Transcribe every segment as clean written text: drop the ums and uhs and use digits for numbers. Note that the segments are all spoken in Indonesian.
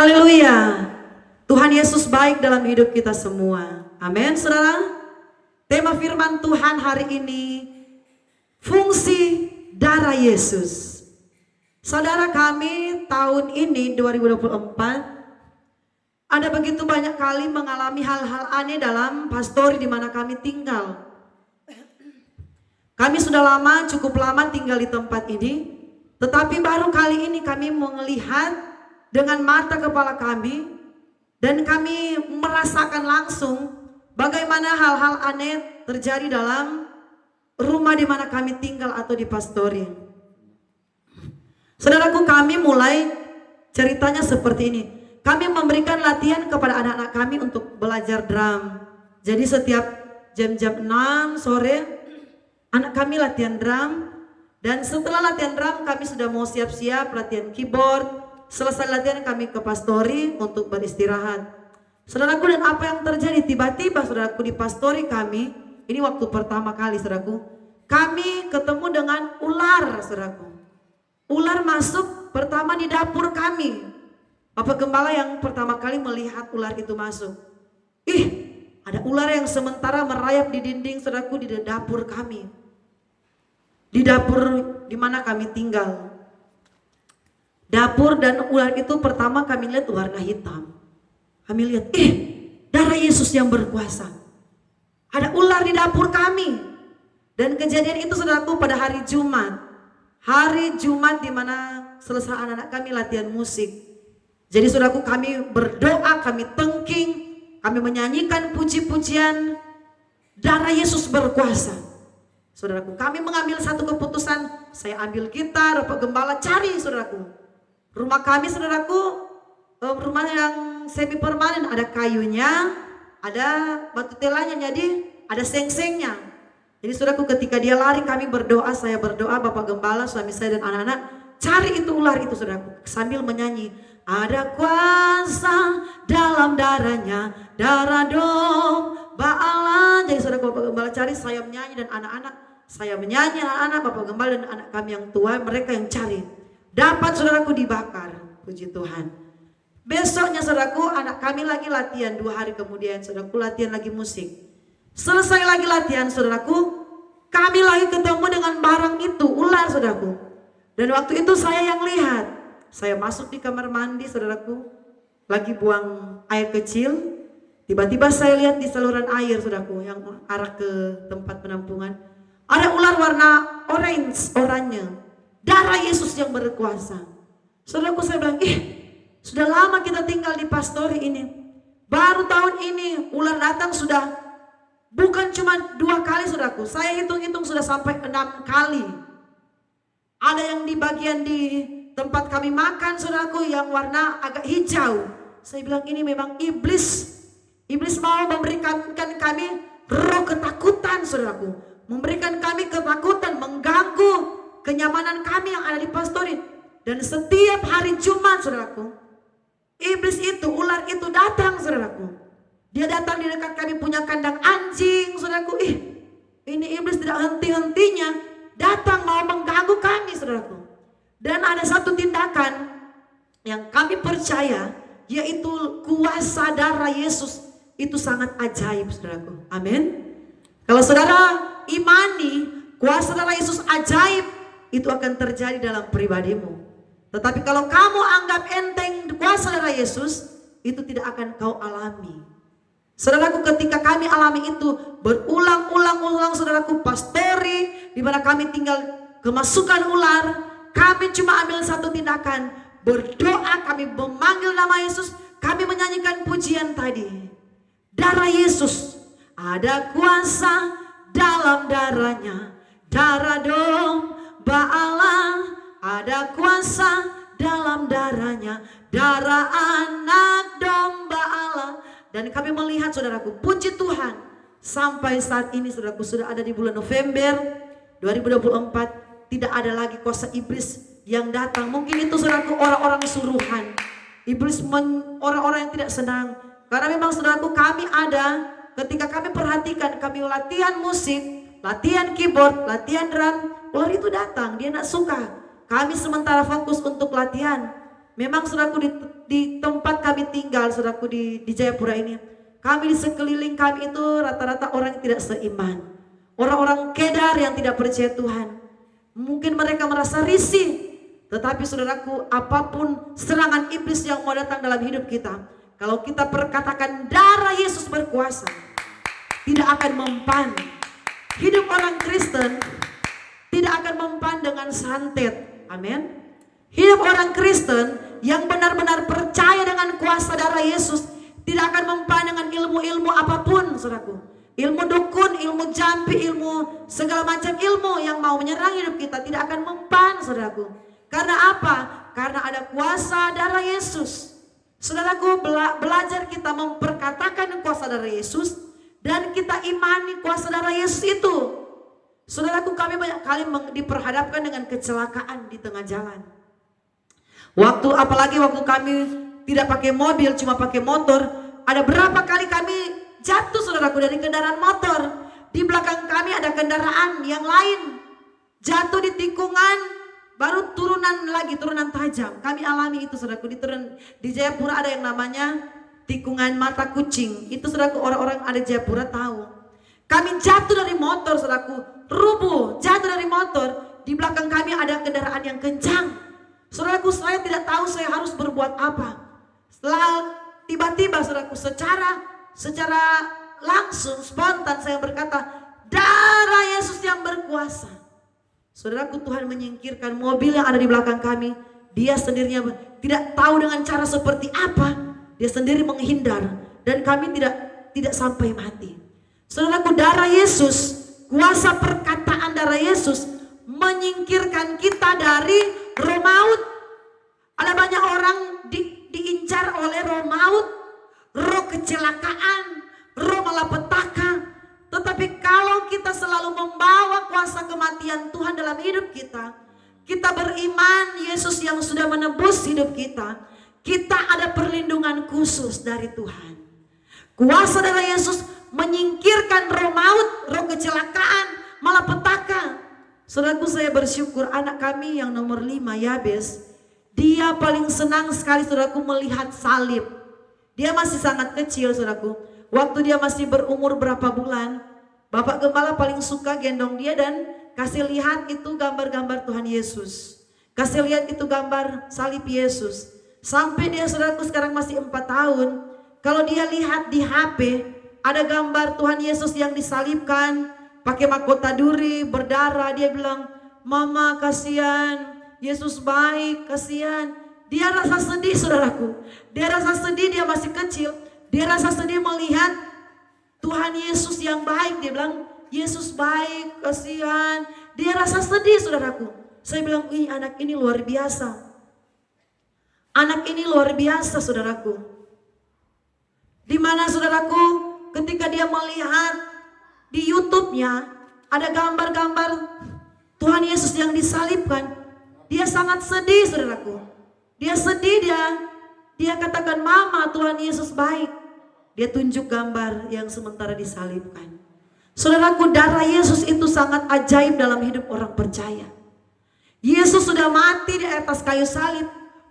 Haleluya. Tuhan Yesus baik dalam hidup kita semua. Amin, saudara. Tema firman Tuhan hari ini, fungsi darah Yesus. Saudara, kami tahun ini 2024 ada begitu banyak kali mengalami hal-hal aneh dalam pastori di mana kami tinggal. Kami sudah lama, cukup lama tinggal di tempat ini, tetapi baru kali ini kami melihat dengan mata kepala kami dan kami merasakan langsung bagaimana hal-hal aneh terjadi dalam rumah di mana kami tinggal atau di pastori. Saudaraku, kami mulai ceritanya seperti ini. Kami memberikan latihan kepada anak-anak kami untuk belajar drum. Jadi setiap jam-jam 6 sore anak kami latihan drum. Dan setelah latihan drum kami sudah mau siap-siap latihan keyboard. Selesai latihan kami ke pastori untuk beristirahat. Saudaraku, dan apa yang terjadi? Tiba-tiba saudaraku di pastori kami, ini waktu pertama kali saudaraku, kami ketemu dengan ular saudaraku. Ular masuk pertama di dapur kami. Bapak Gembala yang pertama kali melihat ular itu masuk. Ih, ada ular yang sementara merayap di dinding saudaraku di dapur kami. Di dapur di mana kami tinggal. Dapur, dan ular itu pertama kami lihat warna hitam. Kami lihat, darah Yesus yang berkuasa. Ada ular di dapur kami. Dan kejadian itu saudaraku pada hari Jumat. Hari Jumat di mana selesai anak-anak kami latihan musik. Jadi saudaraku, kami berdoa, kami tengking, kami menyanyikan puji-pujian. Darah Yesus berkuasa. Saudaraku, kami mengambil satu keputusan. Saya ambil gitar, Bapak Gembala cari saudaraku. Rumah kami saudaraku, rumah yang semi permanen, ada kayunya, ada batu telanya, jadi ada seng-sengnya. Jadi saudaraku, ketika dia lari kami berdoa, saya berdoa, Bapak Gembala, suami saya dan anak-anak cari itu ular itu saudaraku, sambil menyanyi. Ada kuasa dalam darahnya, darah domba Allah. Jadi saudaraku, Bapak Gembala cari, saya menyanyi dan anak-anak, saya menyanyi, anak-anak, Bapak Gembala dan anak kami yang tua, mereka yang cari. Dapat saudaraku dibakar, puji Tuhan. Besoknya saudaraku, anak kami lagi latihan, 2 hari kemudian saudaraku latihan lagi musik. Selesai lagi latihan saudaraku, kami lagi ketemu dengan barang itu, ular saudaraku. Dan waktu itu saya yang lihat, saya masuk di kamar mandi saudaraku, lagi buang air kecil. Tiba-tiba saya lihat di saluran air saudaraku yang arah ke tempat penampungan, ada ular warna oranye. Darah Yesus yang berkuasa. Saudaraku, saya bilang, sudah lama kita tinggal di pastori ini. Baru tahun ini ular datang sudah bukan cuma 2 kali saudaraku. Saya hitung-hitung sudah sampai 6 kali. Ada yang di bagian di tempat kami makan saudaraku yang warna agak hijau. Saya bilang ini memang iblis. Iblis mau memberikan kami roh ketakutan saudaraku. Memberikan kami ketakutan, mengganggu kenyamanan kami yang ada di pastori. Dan setiap hari Jumat saudaraku, iblis itu, ular itu datang saudaraku. Dia datang di dekat kami punya kandang anjing saudaraku. Ini iblis tidak henti-hentinya datang mau mengganggu kami saudaraku. Dan ada satu tindakan yang kami percaya, yaitu kuasa darah Yesus itu sangat ajaib saudaraku. Amin. Kalau saudara imani kuasa darah Yesus ajaib, itu akan terjadi dalam pribadimu. Tetapi kalau kamu anggap enteng kuasa darah Yesus, itu tidak akan kau alami. Saudaraku, ketika kami alami itu berulang-ulang saudaraku, pastori di mana kami tinggal kemasukan ular, kami cuma ambil satu tindakan, berdoa, kami memanggil nama Yesus, kami menyanyikan pujian tadi. Darah Yesus, ada kuasa dalam darahnya, darah domba Allah, ada kuasa dalam darahnya, darah anak domba Allah. Dan kami melihat saudaraku, puji Tuhan, sampai saat ini saudaraku sudah ada di bulan November 2024, tidak ada lagi kuasa iblis yang datang. Mungkin itu saudaraku orang-orang suruhan, iblis orang-orang yang tidak senang. Karena memang saudaraku kami ada, ketika kami perhatikan, kami latihan musik, latihan keyboard, latihan drum, ular itu datang, dia tidak suka. Kami sementara fokus untuk latihan. Memang saudaraku di tempat kami tinggal, saudaraku, di Jayapura ini, kami di sekeliling kami itu rata-rata orang yang tidak seiman. Orang-orang kedar yang tidak percaya Tuhan. Mungkin mereka merasa risih. Tetapi saudaraku, apapun serangan iblis yang mau datang dalam hidup kita, kalau kita perkatakan darah Yesus berkuasa, tidak akan mempan. Hidup orang Kristen tidak akan mempan dengan santet. Amin. Hidup orang Kristen yang benar-benar percaya dengan kuasa darah Yesus tidak akan mempan dengan ilmu-ilmu apapun, saudaraku. Ilmu dukun, ilmu jampi, ilmu segala macam ilmu yang mau menyerang hidup kita tidak akan mempan, saudaraku. Karena apa? Karena ada kuasa darah Yesus. Saudaraku, belajar kita memperkatakan kuasa darah Yesus dan kita imani kuasa darah Yesus itu. Saudaraku, kami banyak kali diperhadapkan dengan kecelakaan di tengah jalan. Apalagi waktu kami tidak pakai mobil, cuma pakai motor, ada berapa kali kami jatuh, saudaraku, dari kendaraan motor. Di belakang kami ada kendaraan yang lain, jatuh di tikungan, baru turunan tajam. Kami alami itu, saudaraku. Di Jayapura ada yang namanya tikungan mata kucing. Itu, saudaraku, orang-orang ada Jayapura tahu. Kami jatuh dari motor, saudaraku, rubuh, jatuh dari motor. Di belakang kami ada kendaraan yang kencang. Saudaraku, saya tidak tahu saya harus berbuat apa. Setelah tiba-tiba, saudaraku, secara langsung spontan saya berkata, darah Yesus yang berkuasa. Saudaraku, Tuhan menyingkirkan mobil yang ada di belakang kami. Dia sendirinya tidak tahu dengan cara seperti apa, dia sendiri menghindar dan kami tidak sampai mati. Saudaraku, darah Yesus, kuasa perkataan darah Yesus menyingkirkan kita dari roh maut. Ada banyak orang diincar oleh roh maut, roh kecelakaan, roh malapetaka. Tetapi kalau kita selalu membawa kuasa kematian Tuhan dalam hidup kita, kita beriman Yesus yang sudah menebus hidup kita, kita ada perlindungan khusus dari Tuhan. Kuasa darah Yesus menyingkirkan roh maut, roh kecelakaan, malapetaka. Saudaraku, saya bersyukur anak kami yang nomor 5, Yabes, dia paling senang sekali, saudaraku, melihat salib. Dia masih sangat kecil, saudaraku. Waktu dia masih berumur berapa bulan, Bapak Gembala paling suka gendong dia dan kasih lihat itu gambar-gambar Tuhan Yesus. Kasih lihat itu gambar salib Yesus. Sampai dia, saudaraku, sekarang masih 4 tahun. Kalau dia lihat di HP, ada gambar Tuhan Yesus yang disalibkan, pakai mahkota duri, berdarah. Dia bilang, mama kasihan, Yesus baik, kasihan. Dia rasa sedih, saudaraku. Dia rasa sedih, dia masih kecil. Dia rasa sedih melihat Tuhan Yesus yang baik. Dia bilang, Yesus baik, kasihan. Dia rasa sedih, saudaraku. Saya bilang, ih, anak ini luar biasa. Anak ini luar biasa, saudaraku. Dimana, saudaraku, ketika dia melihat di YouTube-nya ada gambar-gambar Tuhan Yesus yang disalibkan, dia sangat sedih, saudaraku. Dia sedih, dia katakan, mama, Tuhan Yesus baik. Dia tunjuk gambar yang sementara disalibkan. Saudaraku, darah Yesus itu sangat ajaib dalam hidup orang percaya. Yesus sudah mati di atas kayu salib,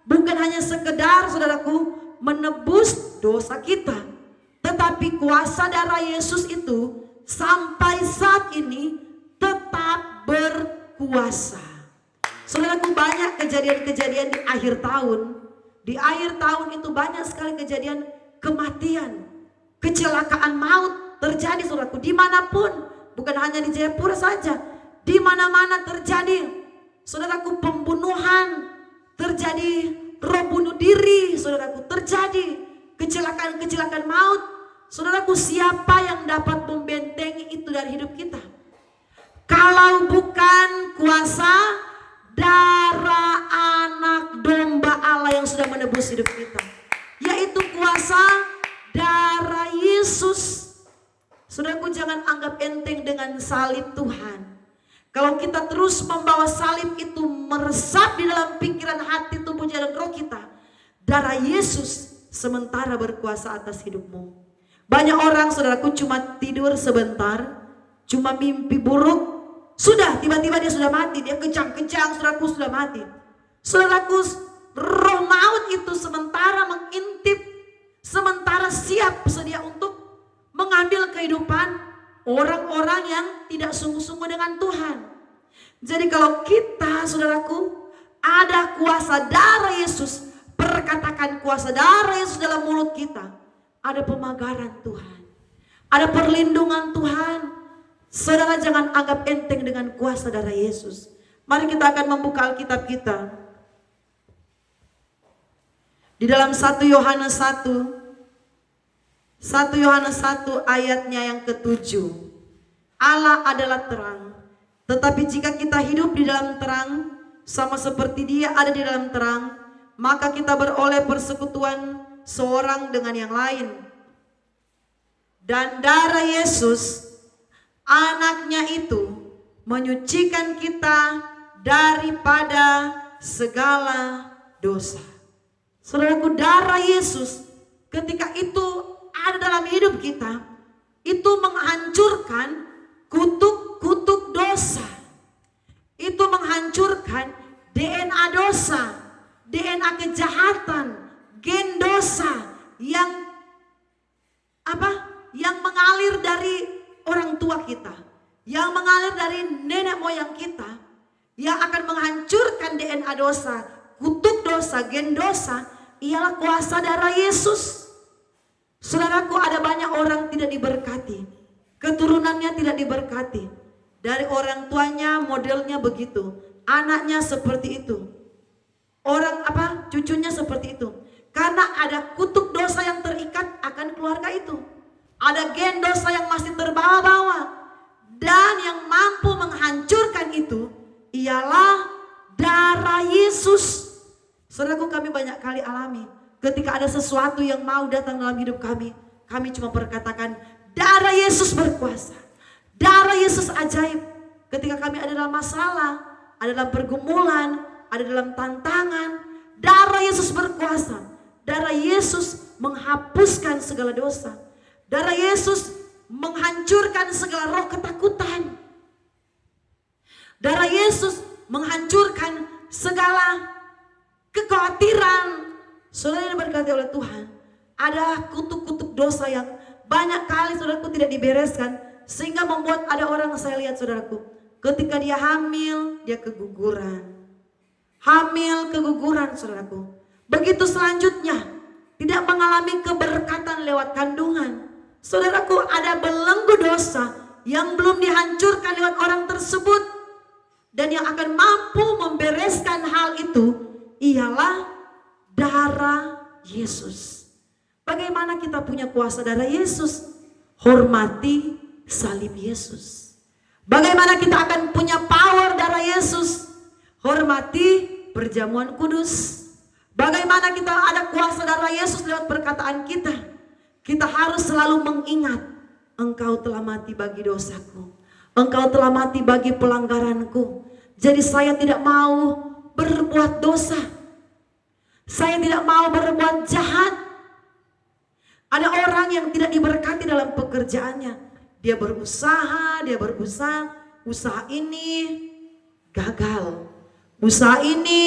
bukan hanya sekedar, saudaraku, menebus dosa kita, tetapi kuasa darah Yesus itu sampai saat ini tetap berkuasa. Saudaraku, banyak kejadian-kejadian di akhir tahun. Di akhir tahun itu banyak sekali kejadian kematian, kecelakaan maut terjadi, saudaraku, dimanapun. Bukan hanya di Jayapura saja, di mana-mana terjadi, saudaraku, pembunuhan, terjadi roh bunuh diri, saudaraku, terjadi kecelakaan maut. Saudaraku, siapa yang dapat membentengi itu dari hidup kita? Kalau bukan kuasa darah anak domba Allah yang sudah menebus hidup kita, yaitu kuasa darah Yesus. Saudaraku, jangan anggap enteng dengan salib Tuhan. Kalau kita terus membawa salib itu meresap di dalam pikiran, hati, tubuh, dan roh kita, darah Yesus sementara berkuasa atas hidupmu. Banyak orang, saudaraku, cuma tidur sebentar, cuma mimpi buruk, sudah tiba-tiba dia sudah mati. Dia kejang-kejang, saudaraku, sudah mati. Saudaraku, roh maut itu sementara mengintip orang yang tidak sungguh-sungguh dengan Tuhan. Jadi kalau kita, saudaraku, ada kuasa darah Yesus, perkatakan kuasa darah Yesus dalam mulut kita, ada pemagaran Tuhan, ada perlindungan Tuhan. Saudara, jangan anggap enteng dengan kuasa darah Yesus. Mari kita akan membuka Alkitab kita di dalam 1 Yohanes 1 ayatnya yang ke-7. Allah adalah terang, tetapi jika kita hidup di dalam terang, sama seperti Dia ada di dalam terang, maka kita beroleh persekutuan seorang dengan yang lain. Dan darah Yesus, anaknya itu, menyucikan kita daripada segala dosa. Saudaraku, darah Yesus ketika itu ada dalam hidup kita, itu menghancurkan kutuk-kutuk dosa. Itu menghancurkan DNA dosa, DNA kejahatan, gen dosa yang yang mengalir dari orang tua kita, yang mengalir dari nenek moyang kita, yang akan menghancurkan DNA dosa, kutuk dosa, gen dosa, ialah kuasa darah Yesus. Saudaraku, ada banyak orang tidak diberkati, keturunannya tidak diberkati, dari orang tuanya modelnya begitu, anaknya seperti itu, cucunya seperti itu, karena ada kutuk dosa yang terikat akan keluarga itu, ada gen dosa yang masih terbawa-bawa, dan yang mampu menghancurkan itu ialah darah Yesus. Saudaraku, kami banyak kali alami ketika ada sesuatu yang mau datang dalam hidup kami, kami cuma berkatakan darah Yesus berkuasa, darah Yesus ajaib. Ketika kami ada dalam masalah, ada dalam pergumulan, ada dalam tantangan, darah Yesus berkuasa. Darah Yesus menghapuskan segala dosa. Darah Yesus menghancurkan segala roh ketakutan. Darah Yesus menghancurkan segala kekhawatiran. Saudara yang diberkati oleh Tuhan, ada kutuk-kutuk dosa yang banyak kali saudaraku tidak dibereskan, sehingga membuat ada orang, saya lihat saudaraku, ketika dia hamil, dia keguguran. Hamil, keguguran saudaraku. Begitu selanjutnya, tidak mengalami keberkatan lewat kandungan. Saudaraku, ada belenggu dosa yang belum dihancurkan lewat orang tersebut. Dan yang akan mampu membereskan hal itu ialah darah Yesus. Bagaimana kita punya kuasa darah Yesus? Hormati salib Yesus. Bagaimana kita akan punya power darah Yesus? Hormati perjamuan kudus. Bagaimana kita ada kuasa darah Yesus lewat perkataan kita? Kita harus selalu mengingat, Engkau telah mati bagi dosaku, Engkau telah mati bagi pelanggaranku. Jadi saya tidak mau berbuat dosa, saya tidak mau berbuat jahat. Ada orang yang tidak diberkati dalam pekerjaannya. Dia berusaha, usaha ini gagal, usaha ini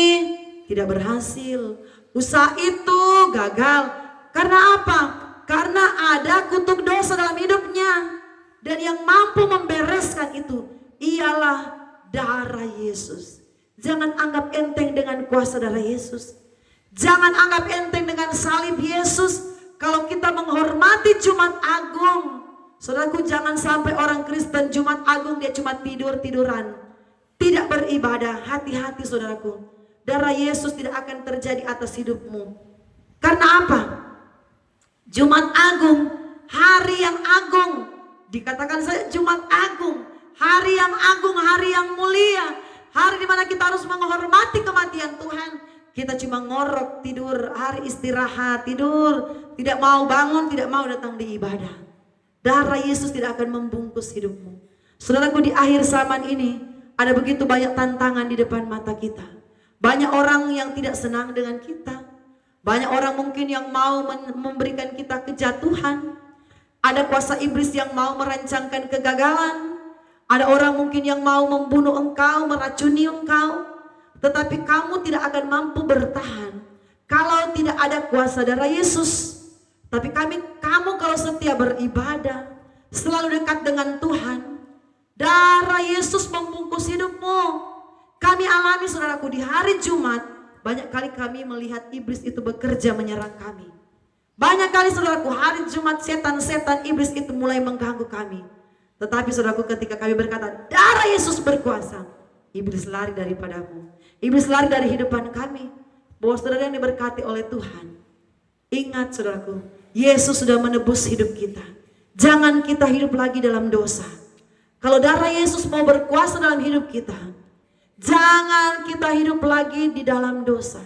tidak berhasil, usaha itu gagal. Karena apa? Karena ada kutuk dosa dalam hidupnya. Dan yang mampu membereskan itu ialah darah Yesus. Jangan anggap enteng dengan kuasa darah Yesus. Jangan anggap enteng dengan salib Yesus. Kalau kita menghormati Jumat Agung, saudaraku, jangan sampai orang Kristen Jumat Agung dia cuma tidur-tiduran, tidak beribadah. Hati-hati saudaraku, darah Yesus tidak akan terjadi atas hidupmu. Karena apa? Jumat Agung, hari yang agung. Dikatakan saya Jumat Agung, hari yang agung, hari yang mulia, hari dimana kita harus menghormati kematian Tuhan. Kita cuma ngorok, tidur, hari istirahat, tidur, tidak mau bangun, tidak mau datang di ibadah. Darah Yesus tidak akan membungkus hidupmu. Saudaraku, di akhir zaman ini ada begitu banyak tantangan di depan mata kita. Banyak orang yang tidak senang dengan kita. Banyak orang mungkin yang mau memberikan kita kejatuhan. Ada kuasa iblis yang mau merancangkan kegagalan. Ada orang mungkin yang mau membunuh engkau, meracuni engkau. Tetapi kamu tidak akan mampu bertahan kalau tidak ada kuasa darah Yesus. Tapi kamu kalau setia beribadah, selalu dekat dengan Tuhan, Darah Yesus membungkus hidupmu. Kami alami saudaraku di hari Jumat, banyak kali kami melihat iblis itu bekerja menyerang kami. Banyak kali saudaraku hari Jumat setan-setan iblis itu mulai mengganggu kami. Tetapi saudaraku ketika kami berkata darah Yesus berkuasa, iblis lari daripadamu. Iblis lari dari hidupan kami. Bahwa saudara yang diberkati oleh Tuhan, ingat saudaraku, Yesus sudah menebus hidup kita. Jangan kita hidup lagi dalam dosa. Kalau darah Yesus mau berkuasa dalam hidup kita, jangan kita hidup lagi di dalam dosa.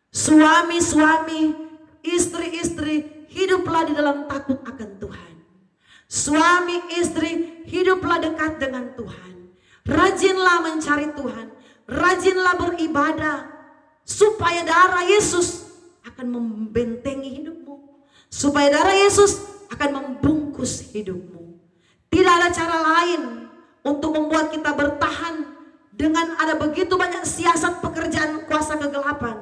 Suami-suami, istri-istri, hiduplah di dalam takut akan Tuhan. Suami istri, hiduplah dekat dengan Tuhan. Rajinlah mencari Tuhan, rajinlah beribadah, supaya darah Yesus akan membentengi hidupmu, supaya darah Yesus akan membungkus hidupmu. Tidak ada cara lain untuk membuat kita bertahan dengan ada begitu banyak siasat pekerjaan kuasa kegelapan.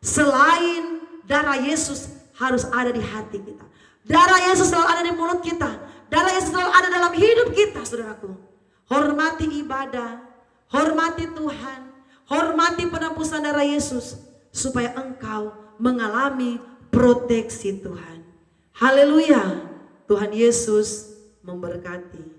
Selain darah Yesus harus ada di hati kita. Darah Yesus selalu ada di mulut kita. Darah Yesus selalu ada dalam hidup kita, saudaraku. Hormati ibadah, hormati Tuhan, hormati penebusan darah Yesus, supaya engkau mengalami proteksi Tuhan. Haleluya. Tuhan Yesus memberkati.